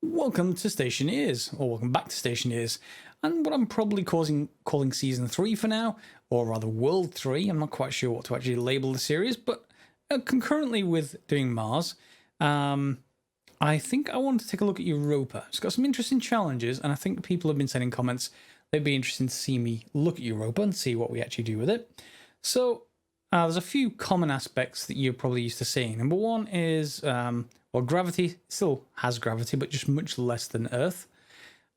Welcome to Stationeers, or welcome back to Stationeers, and what I'm probably calling Season 3 for now, or rather World 3, I'm not quite sure what to actually label the series, but concurrently with doing Mars, I think I want to take a look at Europa. It's got some interesting challenges, and I think people have been sending comments. They'd be interested to see me look at Europa and see what we actually do with it. So there's a few common aspects that you're probably used to seeing. Number one is, well, gravity still has gravity, but just much less than Earth.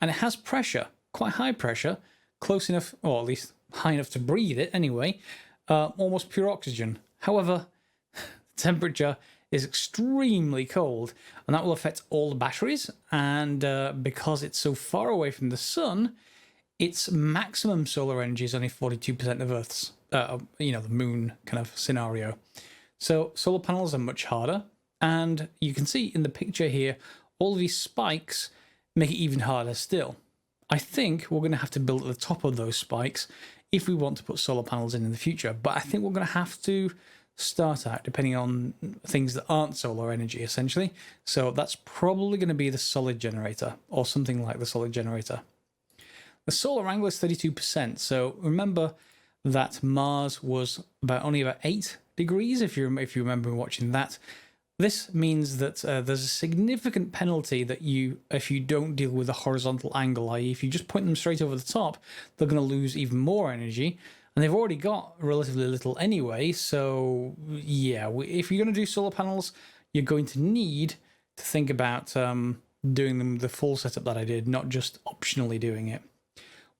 And it has pressure, quite high pressure, close enough, or at least high enough to breathe it anyway, almost pure oxygen. However, temperature is extremely cold, and that will affect all the batteries. And because it's so far away from the sun, its maximum solar energy is only 42% of Earth's, the moon kind of scenario. So solar panels are much harder. And you can see in the picture here, all of these spikes make it even harder still. I think we're going to have to build at the top of those spikes if we want to put solar panels in the future. But I think we're going to have to start out depending on things that aren't solar energy, essentially. So that's probably going to be the solid generator, or something like the solid generator. The solar angle is 32%. So remember that Mars was only about 8 degrees, if you remember watching that. This means that there's a significant penalty that if you don't deal with a horizontal angle, i.e. if you just point them straight over the top, they're going to lose even more energy. And they've already got relatively little anyway, so yeah, if you're going to do solar panels, you're going to need to think about doing them the full setup that I did, not just optionally doing it.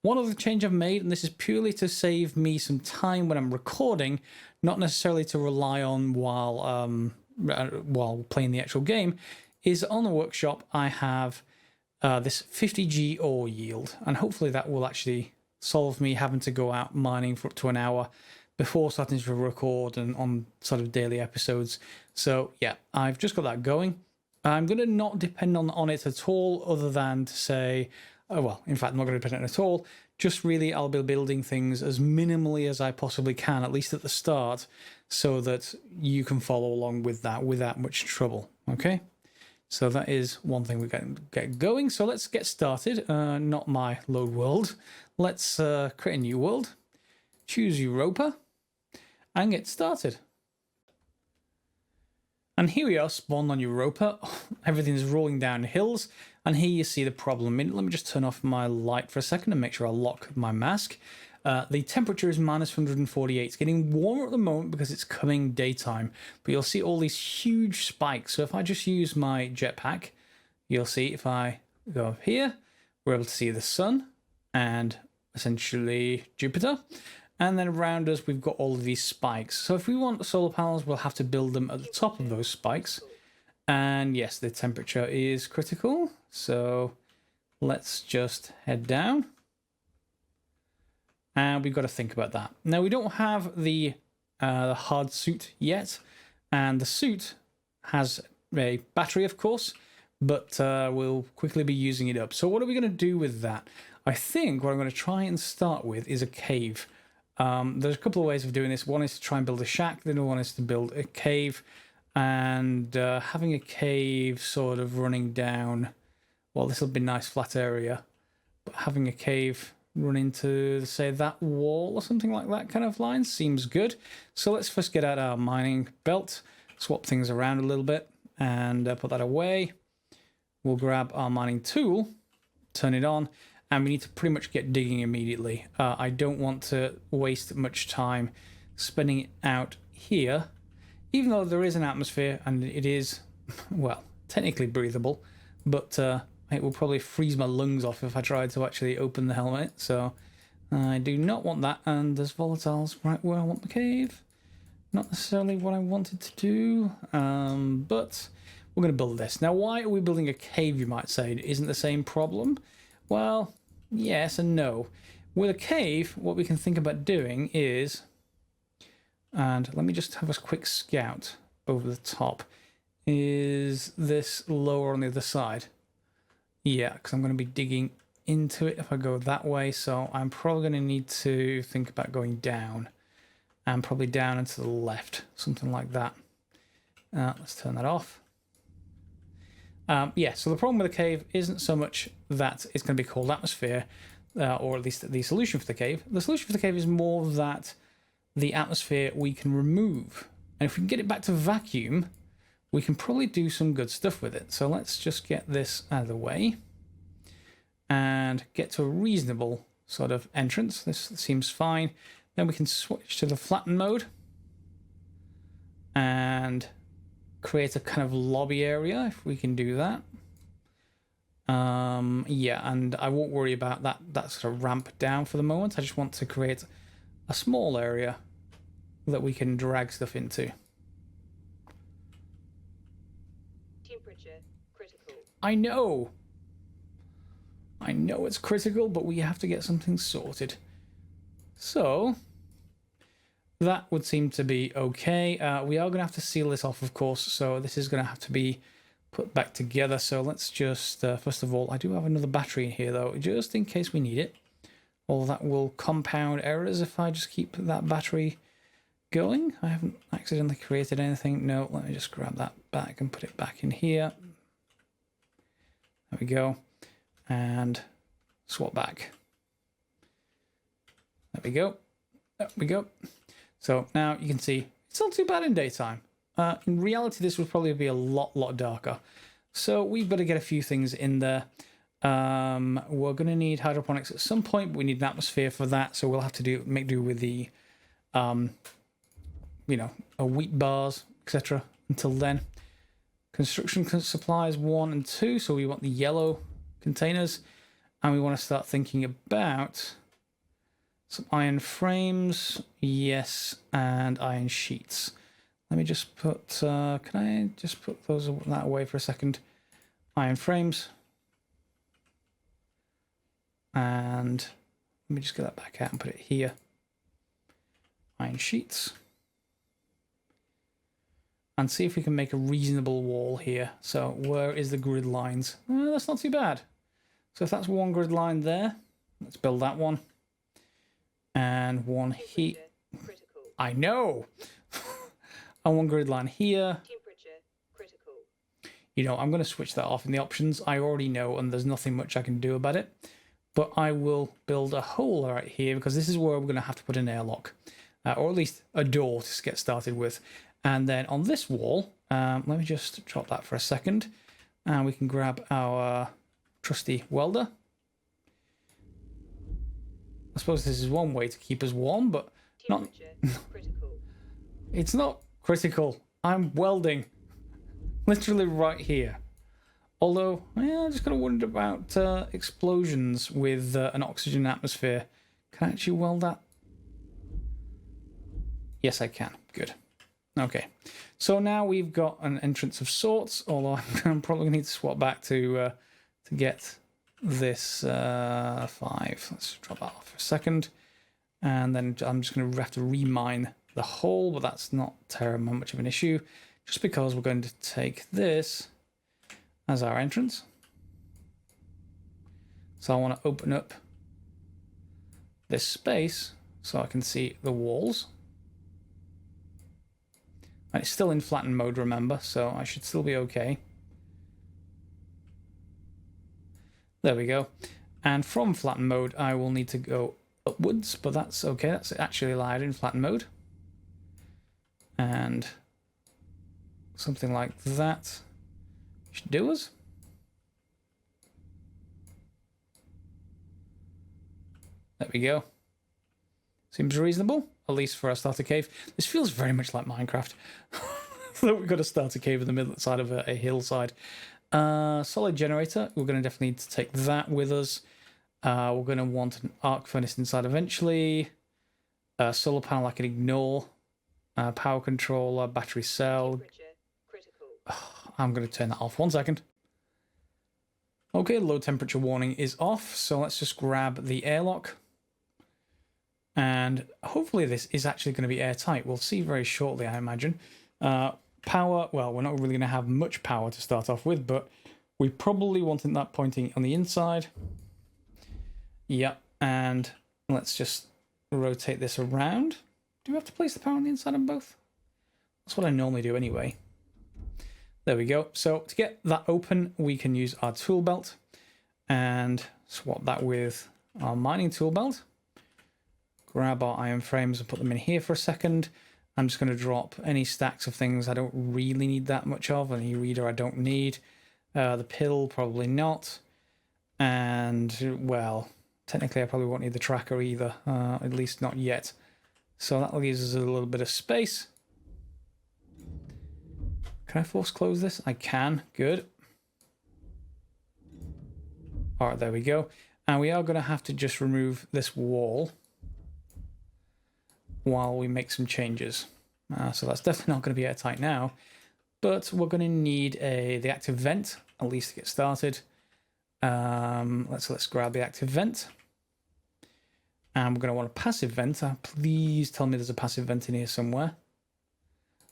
One other change I've made, and this is purely to save me some time when I'm recording, not necessarily to rely on while playing the actual game, is on the workshop I have this 50G ore yield, and hopefully that will actually solve me having to go out mining for up to an hour before starting to record and on sort of daily episodes. So yeah, I've just got that going. I'm going to not depend on it at all, other than to say, well, in fact, I'm not going to depend on it at all. Just really, I'll be building things as minimally as I possibly can, at least at the start, so that you can follow along with that without much trouble. Okay, so that is one thing we get going. So let's get started. Not my load world. Let's create a new world. Choose Europa and get started. And here we are, spawned on Europa. Everything is rolling down hills, and here you see the problem. Let me just turn off my light for a second and make sure I lock my mask. The temperature is minus 148. It's getting warmer at the moment because it's coming daytime, but you'll see all these huge spikes. So if I just use my jetpack, you'll see if I go up here, we're able to see the sun and essentially Jupiter. And then around us, we've got all of these spikes. So if we want solar panels, we'll have to build them at the top of those spikes. And yes, the temperature is critical. So let's just head down. And we've got to think about that. Now, we don't have the hard suit yet. And the suit has a battery, of course, but we'll quickly be using it up. So what are we going to do with that? I think what I'm going to try and start with is a cave. There's a couple of ways of doing this. One is to try and build a shack. The other one is to build a cave. And having a cave sort of running down, well, this will be a nice flat area. But having a cave run into, say, that wall or something like that kind of line seems good. So let's first get out our mining belt, swap things around a little bit, and put that away. We'll grab our mining tool, turn it on, and we need to pretty much get digging immediately. I don't want to waste much time spending it out here, even though there is an atmosphere and it is, well, technically breathable, but it will probably freeze my lungs off if I tried to actually open the helmet. So I do not want that. And there's volatiles right where I want the cave. Not necessarily what I wanted to do, but we're going to build this. Now, why are we building a cave, you might say? Isn't the same problem? Well, yes and no. With a cave, what we can think about doing is, and let me just have a quick scout over the top, is this lower on the other side? Yeah, because I'm going to be digging into it if I go that way, so I'm probably going to need to think about going down, and probably down and to the left, something like that. Let's turn that off. Yeah, so the problem with the cave isn't so much that it's going to be called atmosphere, or at least the solution for the cave. The solution for the cave is more that the atmosphere we can remove. And if we can get it back to vacuum, we can probably do some good stuff with it. So let's just get this out of the way and get to a reasonable sort of entrance. This seems fine. Then we can switch to the flatten mode and create a kind of lobby area if we can do that. Yeah, and I won't worry about that sort of ramp down for the moment. I just want to create a small area that we can drag stuff into. Temperature critical. I know it's critical, but we have to get something sorted. So that would seem to be okay. We are going to have to seal this off, of course, so this is going to have to be put back together. So let's just, first of all, I do have another battery in here, though, just in case we need it. Or that will compound errors if I just keep that battery going. I haven't accidentally created anything. No, let me just grab that back and put it back in here. There we go. And swap back. There we go. There we go. So now you can see it's not too bad in daytime. In reality, this would probably be a lot darker. So we've got to get a few things in there. We're going to need hydroponics at some point, but we need an atmosphere for that. So we'll have to make do with the, you know, wheat bars, etc. Until then, construction supplies 1 and 2. So we want the yellow containers, and we want to start thinking about some iron frames, yes, and iron sheets. Let me just put, can I just put that away for a second? Iron frames. And let me just get that back out and put it here. Iron sheets. And see if we can make a reasonable wall here. So where is the grid lines? That's not too bad. So if that's one grid line there, let's build that one. And one here. I know. And one grid line here. Temperature critical. You know, I'm going to switch that off in the options. I already know, and there's nothing much I can do about it. But I will build a hole right here because this is where we're going to have to put an airlock. Or at least a door to get started with. And then on this wall, let me just drop that for a second. And we can grab our trusty welder. I suppose this is one way to keep us warm, but not. Critical. It's not critical. I'm welding. Literally right here. Although, yeah, I just got to wonder about explosions with an oxygen atmosphere. Can I actually weld that? Yes, I can. Good. Okay. So now we've got an entrance of sorts, although I'm probably going to need to swap back to get this 5. Let's drop that off for a second. And then I'm just going to have to remine the hole, but that's not terribly much of an issue, just because we're going to take this as our entrance. So I want to open up this space so I can see the walls. And it's still in flatten mode, remember, so I should still be okay. There we go. And from flatten mode, I will need to go upwards, but that's okay. That's actually allowed in flatten mode. And something like that should do us. There we go. Seems reasonable, at least for a starter cave. This feels very much like Minecraft. So we've got a starter cave in the middle side of a hillside. Solid generator, we're going to definitely need to take that with us. We're going to want an arc furnace inside eventually. Solar panel I can ignore. Power controller, battery cell. I'm going to turn that off. 1 second. Okay, low temperature warning is off. So let's just grab the airlock. And hopefully this is actually going to be airtight. We'll see very shortly, I imagine. Power, well, we're not really going to have much power to start off with, but we probably wanted that pointing on the inside. Yep, and let's just rotate this around. Do we have to place the power on the inside of both? That's what I normally do anyway. There we go. So to get that open, we can use our tool belt and swap that with our mining tool belt. Grab our iron frames and put them in here for a second. I'm just going to drop any stacks of things I don't really need that much of. Any reader I don't need. The pill, probably not. And, well, technically I probably won't need the tracker either. At least not yet. So that leaves us a little bit of space. Can I force close this? I can. Good. All right, there we go. And we are going to have to just remove this wall while we make some changes. So that's definitely not going to be airtight now. But we're going to need the active vent, at least to get started. Let's grab the active vent. And we're going to want a passive vent. Please tell me there's a passive vent in here somewhere.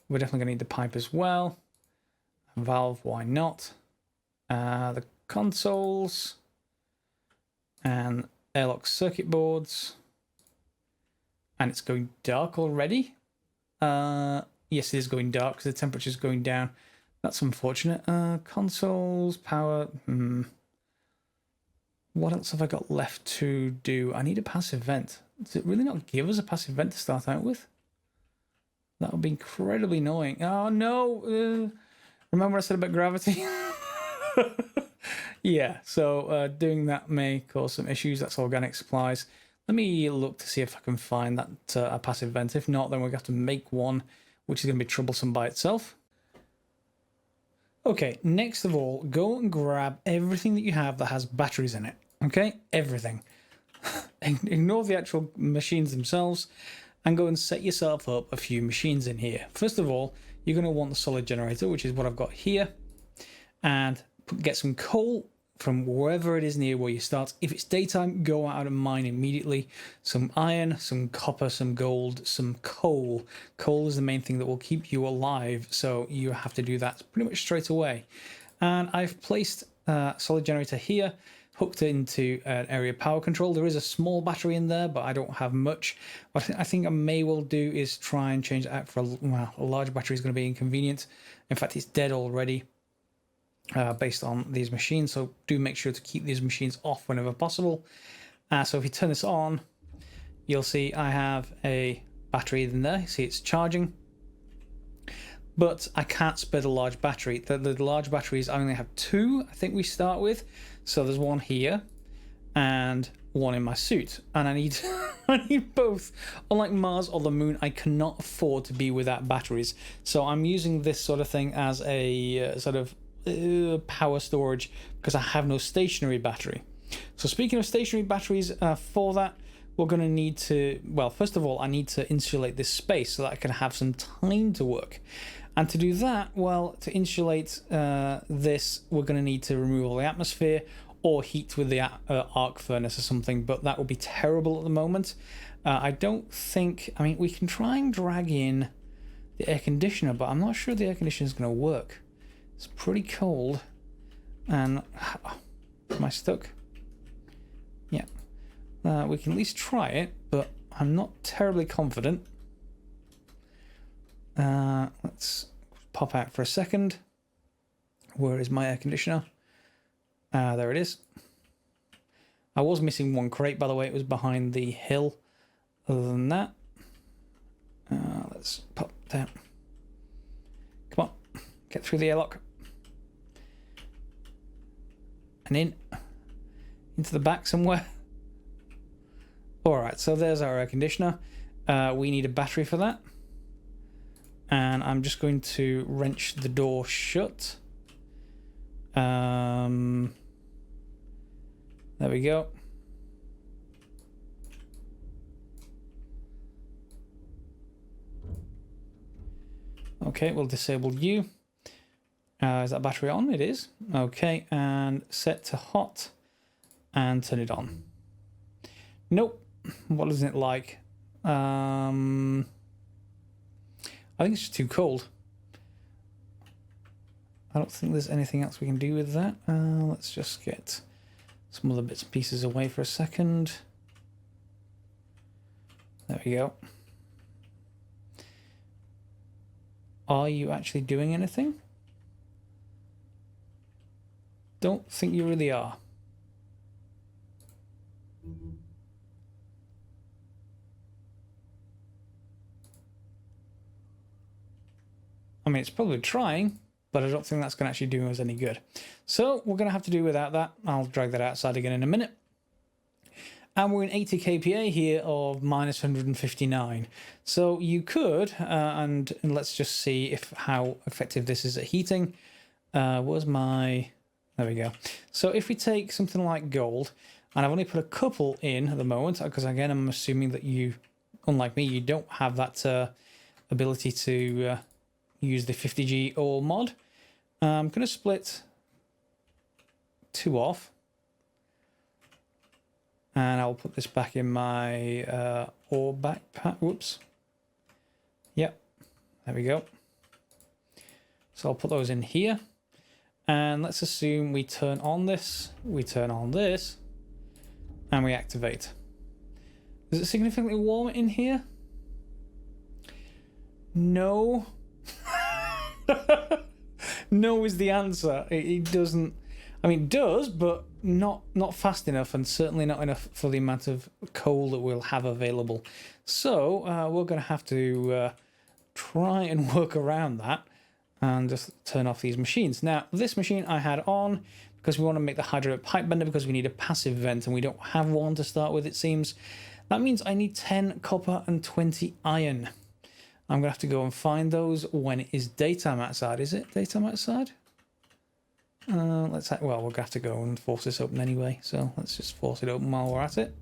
We're definitely going to need the pipe as well. Valve, why not? The consoles. And airlock circuit boards. And it's going dark already. Yes, it is going dark because the temperature is going down. That's unfortunate. Consoles, power. What else have I got left to do? I need a passive vent. Does it really not give us a passive vent to start out with? That would be incredibly annoying. Oh, no. Remember what I said about gravity? Yeah, so doing that may cause some issues. That's organic supplies. Let me look to see if I can find that a passive vent. If not, then we're going to have to make one, which is going to be troublesome by itself. Okay, next of all, go and grab everything that you have that has batteries in it. Okay, everything. Ignore the actual machines themselves and go and set yourself up a few machines in here. First of all, you're going to want the solid generator, which is what I've got here, and get some coal from wherever it is near where you start. If it's daytime, go out and mine immediately. Some iron, some copper, some gold, some coal. Coal is the main thing that will keep you alive, so you have to do that pretty much straight away. And I've placed a solid generator here, hooked into an area power control. There is a small battery in there, but I don't have much. What I think I may well do is try and change it out for a large battery is going to be inconvenient. In fact, it's dead already. Based on these machines, so do make sure to keep these machines off whenever possible. So if you turn this on, you'll see I have a battery in there. See, it's charging, but I can't spare the large battery. The large batteries, I only have two, I think we start with. So there's one here and one in my suit, and I need I need both. Unlike Mars or the moon, I cannot afford to be without batteries. So I'm using this sort of thing as a sort of power storage because I have no stationary battery. So speaking of stationary batteries, for that we're going to need to, well, first of all, I need to insulate this space so that I can have some time to work. And to do that, well, to insulate this, we're going to need to remove all the atmosphere or heat with the arc furnace or something, but that will be terrible at the moment. I don't think, I mean, we can try and drag in the air conditioner, but I'm not sure the air conditioner is going to work. It's pretty cold, and am I stuck? Yeah, we can at least try it, but I'm not terribly confident. Let's pop out for a second. Where is my air conditioner? There it is. I was missing one crate, by the way. It was behind the hill. Other than that, let's pop down. Come on, get through the airlock. And into the back somewhere. Alright, so there's our air conditioner. We need a battery for that. And I'm just going to wrench the door shut. There we go. Okay, we'll disable you. Is that battery on? It is. Okay, and set to hot and turn it on. Nope. What isn't it like? I think it's just too cold. I don't think there's anything else we can do with that. Let's just get some other bits and pieces away for a second. There we go. Are you actually doing anything? don't think you really are. I mean, it's probably trying, but I don't think that's going to actually do us any good. So we're going to have to do without that. I'll drag that outside again in a minute. And we're in 80 kPa here of minus 159. So you could, and let's just see how effective this is at heating. There we go. So if we take something like gold, and I've only put a couple in at the moment, because again, I'm assuming that you, unlike me, you don't have that ability to use the 50G ore mod. I'm going to split 2 off. And I'll put this back in my ore backpack. Whoops. Yep. There we go. So I'll put those in here. And let's assume we turn on this. We turn on this. And we activate. Is it significantly warmer in here? No. No is the answer. It doesn't. I mean, it does, but not fast enough, and certainly not enough for the amount of coal that we'll have available. So we're going to have to try and work around that and just turn off these machines. Now, this machine I had on because we want to make the hydraulic pipe bender because we need a passive vent, and we don't have one to start with, it seems. That means I need 10 copper and 20 iron. I'm going to have to go and find those when it is daytime outside. Is it daytime outside? Well, we're going to have to go and force this open anyway, so let's just force it open while we're at it.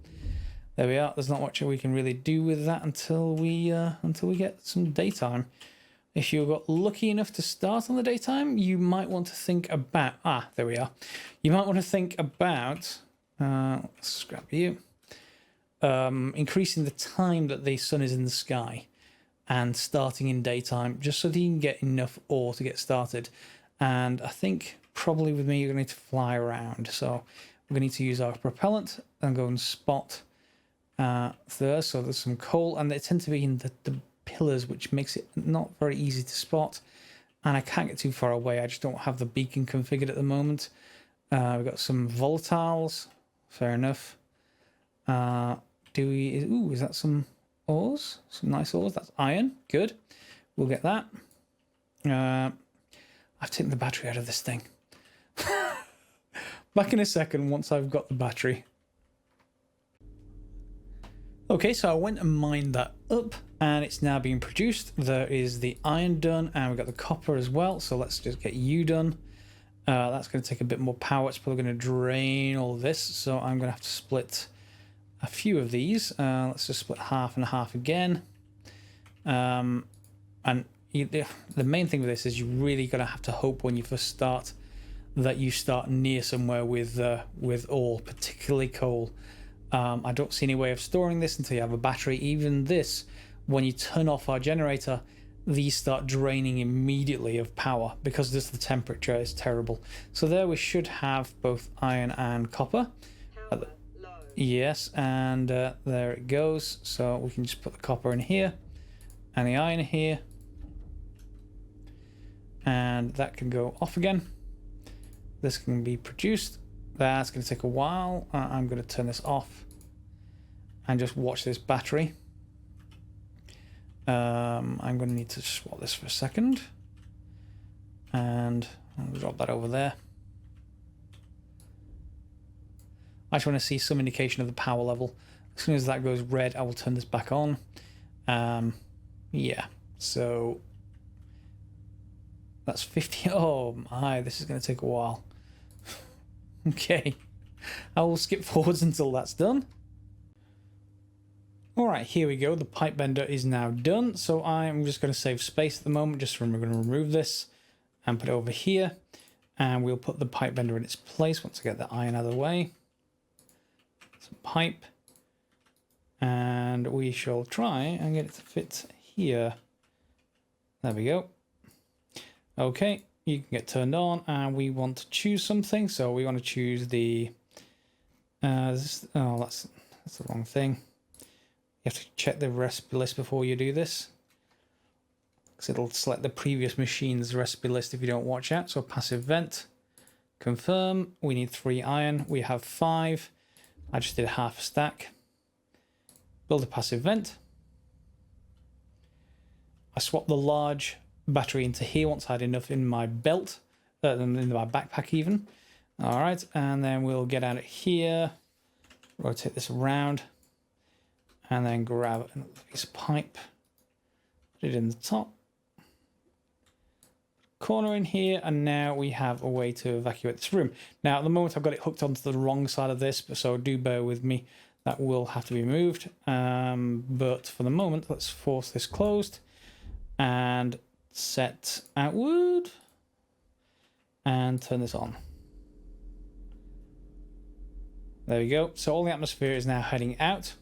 There we are. There's not much we can really do with that until we get some daytime. If you got lucky enough to start on the daytime, you might want to think about... there we are. You might want to think about... let's scrap you. Increasing the time that the sun is in the sky and starting in daytime, just so that you can get enough ore to get started. And I think... probably with me, you're going to need to fly around. So we're going to need to use our propellant and go and spot there. So there's some coal, and they tend to be in the pillars, which makes it not very easy to spot. And I can't get too far away. I just don't have the beacon configured at the moment. We've got some volatiles. Fair enough. Is that some ores? Some nice ores. That's iron. Good. We'll get that. I've taken the battery out of this thing. Back in a second once I've got the battery. Okay, so I went and mined that up, and it's now being produced. There is the iron done, and we've got the copper as well, so let's just get you done. That's going to take a bit more power. It's probably going to drain all of this, so I'm going to have to split a few of these. Let's just split half and half again. And the main thing with this is you're really going to have to hope when you first start that you start near somewhere with ore, particularly coal. I don't see any way of storing this until you have a battery. Even this, when you turn off our generator, these start draining immediately of power because just the temperature is terrible. So there we should have both iron and copper. Power low. Yes, and there it goes. So we can just put the copper in here and the iron here. And that can go off again. This can be produced. That's going to take a while. I'm going to turn this off and just watch this battery. I'm going to need to swap this for a second. And I'll drop that over there. I just want to see some indication of the power level. As soon as that goes red, I will turn this back on. Yeah, so that's 50. Oh my, this is going to take a while. Okay, I will skip forwards until that's done. Alright, here we go. The pipe bender is now done. So I'm just going to save space at the moment. Just we're going to remove this and put it over here. And we'll put the pipe bender in its place once I get the iron out of the way. Some pipe. And we shall try and get it to fit here. There we go. Okay, you can get turned on, and we want to choose something. So we want to choose the... that's the wrong thing. You have to check the recipe list before you do this, because it'll select the previous machine's recipe list if you don't watch out. So passive vent, Confirm. We need 3 iron. We have 5. I just did half a stack. Build a passive vent. I swapped the large battery into here once I had enough in my belt, in my backpack even. All right, and then we'll get out of here, rotate this around, and then grab another piece of pipe, put it in the top, corner in here, and now we have a way to evacuate this room. Now at the moment I've got it hooked onto the wrong side of this, so do bear with me. That will have to be moved, but for the moment let's force this closed and set outward and turn this on. There we go. So all the atmosphere is now heading out,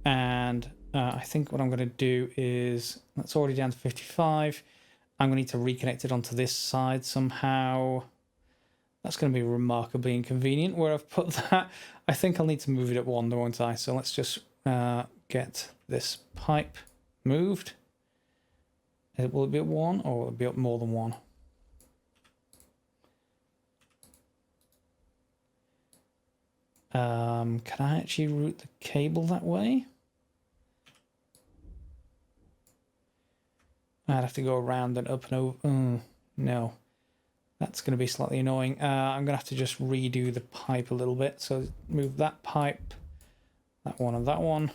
and I think what I'm going to do is, that's already down to 55. I'm going to need to reconnect it onto this side somehow. That's going to be remarkably inconvenient where I've put that. I think I'll need to move it at 1, won't I? So let's just get this pipe moved. Will it be at 1 or will it be up more than 1? Can I actually route the cable that way? I'd have to go around and up and over. No. That's going to be slightly annoying. I'm going to have to just redo the pipe a little bit. So move that pipe, that one and that one.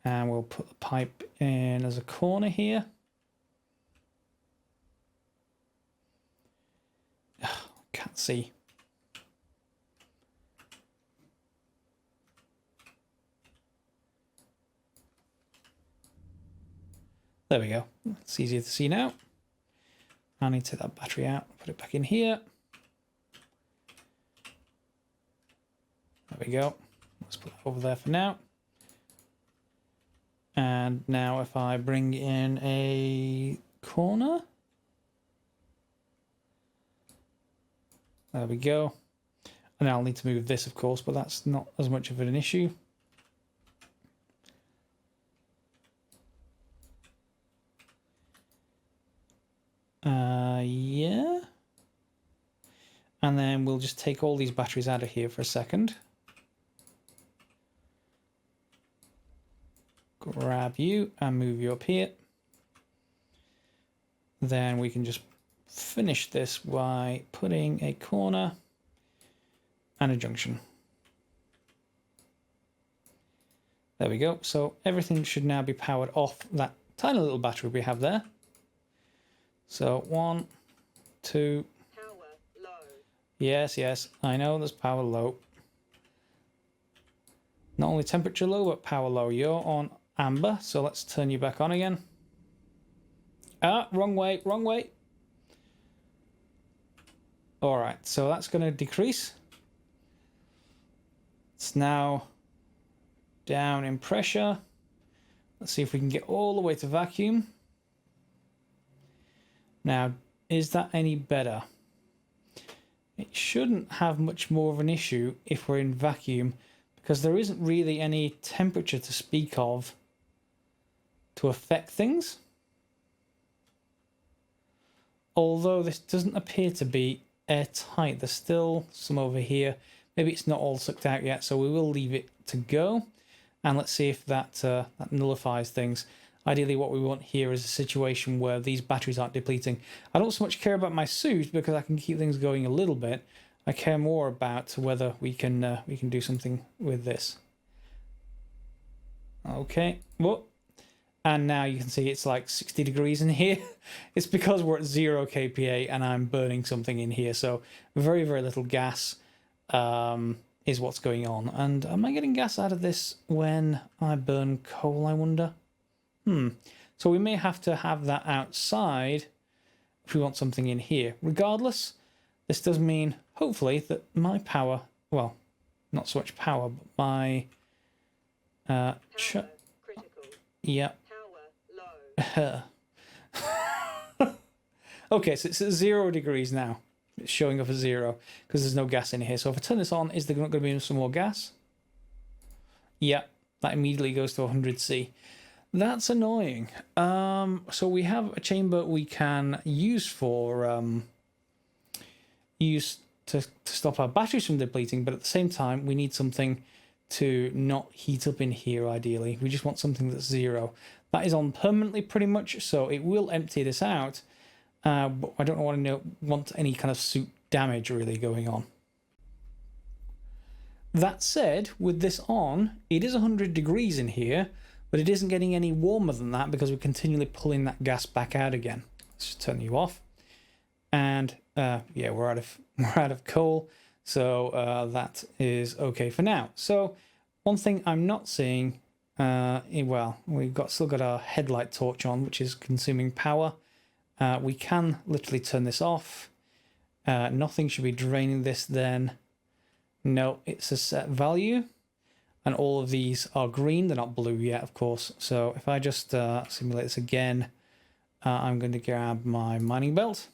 And we'll put the pipe in as a corner here. Can't see. There we go. It's easier to see now. I need to take that battery out, put it back in here. There we go. Let's put that over there for now. And now if I bring in a corner. There we go. And I'll need to move this, of course, but that's not as much of an issue. Yeah. And then we'll just take all these batteries out of here for a second. Grab you and move you up here. Then we can just finish this by putting a corner and a junction. There we go. So everything should now be powered off that tiny little battery we have there. So 1, 2. Power low. Yes, I know there's power low. Not only temperature low, but power low. You're on amber, so let's turn you back on again. Ah, wrong way, wrong way. All right, so that's going to decrease. It's now down in pressure. Let's see if we can get all the way to vacuum. Now, is that any better? It shouldn't have much more of an issue if we're in vacuum, because there isn't really any temperature to speak of to affect things. Although this doesn't appear to be airtight, there's still some over here. Maybe it's not all sucked out yet, so we will leave it to go. And let's see if that, that nullifies things. Ideally, what we want here is a situation where these batteries aren't depleting. I don't so much care about my suit because I can keep things going a little bit. I care more about whether we can do something with this. Okay, whoop. And now you can see it's like 60 degrees in here. It's because we're at 0 kPa and I'm burning something in here. So very, very little gas is what's going on. And am I getting gas out of this when I burn coal, I wonder? So we may have to have that outside if we want something in here. Regardless, this does mean, hopefully, that my power, well, not so much power, but my... Power critical. Yeah. Power low. Okay, so it's at 0 degrees now. It's showing up as 0 because there's no gas in here. So if I turn this on, is there not going to be some more gas? Yeah, that immediately goes to 100C. That's annoying. So we have a chamber we can use for use to stop our batteries from depleting, but at the same time we need something to not heat up in here. Ideally, we just want something that's 0. That is on permanently pretty much, so it will empty this out. But I don't want any kind of suit damage really going on. That said, with this on, it is 100 degrees in here, but it isn't getting any warmer than that because we're continually pulling that gas back out again. Let's just turn you off. And yeah, we're out of coal, so that is okay for now. So one thing I'm not seeing, well, we've still got our headlight torch on, which is consuming power. We can literally turn this off. Nothing should be draining this then. No, it's a set value. And all of these are green. They're not blue yet, of course. So if I just simulate this again, I'm going to grab my mining belt,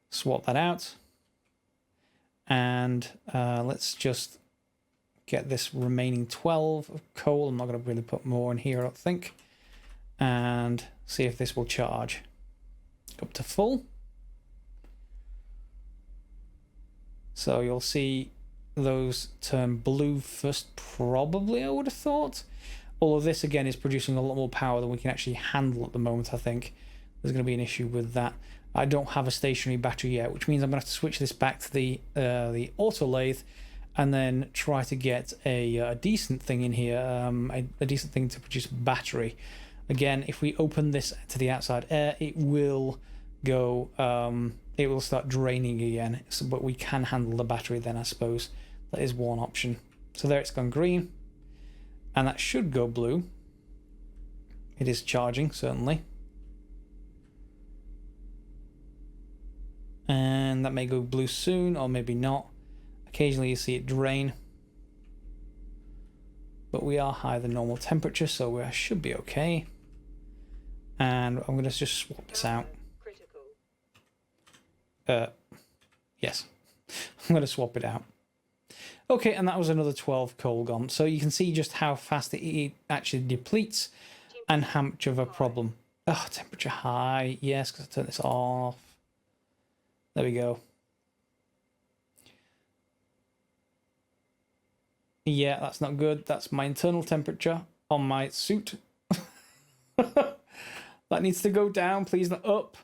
swap that out. And let's just get this remaining 12 of coal. I'm not going to really put more in here, I don't think. And see if this will charge. Up to full. So you'll see those turn blue first, probably, I would have thought. All of this again is producing a lot more power than we can actually handle at the moment. I think there's going to be an issue with that. I don't have a stationary battery yet, which means I'm going to have to switch this back to the auto lathe and then try to get a decent thing in here, a decent thing to produce a battery. Again, if we open this to the outside air, it will go, it will start draining again. So, but we can handle the battery then, I suppose. That is one option. So there it's gone green. And that should go blue. It is charging, certainly. And that may go blue soon, or maybe not. Occasionally you see it drain. But we are higher than normal temperature, so we should be okay. And I'm going to just swap this out. Yes. I'm going to swap it out. Okay, and that was another 12 coal gone. So you can see just how fast it actually depletes and how much of a problem. Oh, temperature high. Yes, because I turned this off. There we go. Yeah, that's not good. That's my internal temperature on my suit. That needs to go down, please, not up.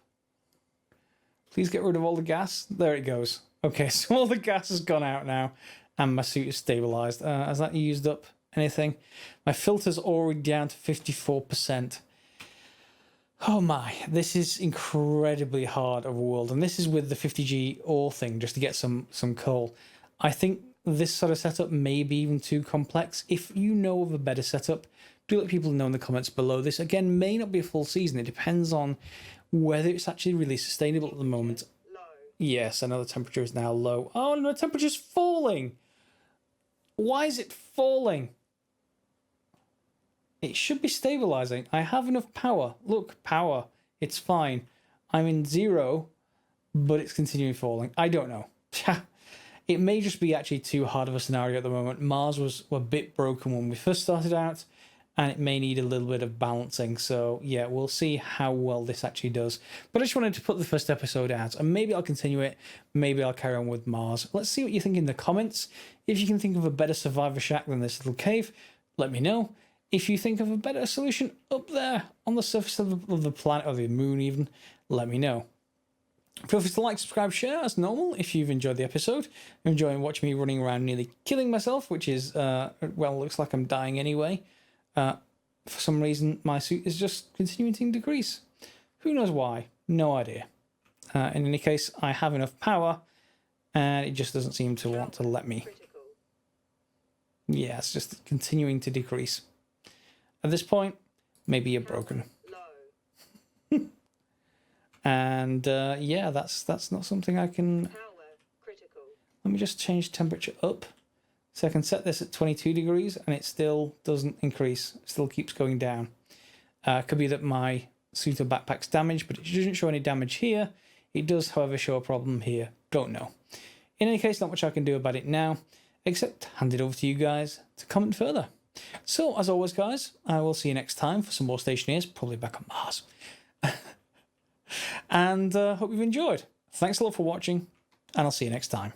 Please get rid of all the gas. There it goes. Okay, so all the gas has gone out now, and my suit is stabilized. Has that used up anything? My filter's already down to 54%. Oh my, this is incredibly hard of a world, and this is with the 50G ore thing, just to get some coal. I think this sort of setup may be even too complex. If you know of a better setup, do let people know in the comments below. This, again, may not be a full season. It depends on whether it's actually really sustainable at the moment. Yes, I know the temperature is now low. Oh, no, the temperature's falling. Why is it falling? It should be stabilizing. I have enough power. Look, power. It's fine. I'm in 0, but it's continuing falling. I don't know. It may just be actually too hard of a scenario at the moment. Mars was a bit broken when we first started out, and it may need a little bit of balancing. So yeah, we'll see how well this actually does. But I just wanted to put the first episode out, and maybe I'll continue it. Maybe I'll carry on with Mars. Let's see what you think in the comments. If you can think of a better survivor shack than this little cave, let me know. If you think of a better solution up there on the surface of the planet, or the moon even, let me know. Feel free to like, subscribe, share as normal if you've enjoyed the episode. You're enjoying watching me running around nearly killing myself, which is, well, looks like I'm dying anyway. For some reason, my suit is just continuing to decrease. Who knows why? No idea. In any case, I have enough power, and it just doesn't seem to want to let me. Yeah, it's just continuing to decrease. At this point, maybe you're broken. And yeah, that's not something I can. Let me just change temperature up. So I can set this at 22 degrees and it still doesn't increase. It still keeps going down. Could be that my suit or backpack's damaged, but it doesn't show any damage here. It does, however, show a problem here. Don't know. In any case, not much I can do about it now, except hand it over to you guys to comment further. So, as always, guys, I will see you next time for some more Stationeers, probably back on Mars. And hope you've enjoyed. Thanks a lot for watching, and I'll see you next time.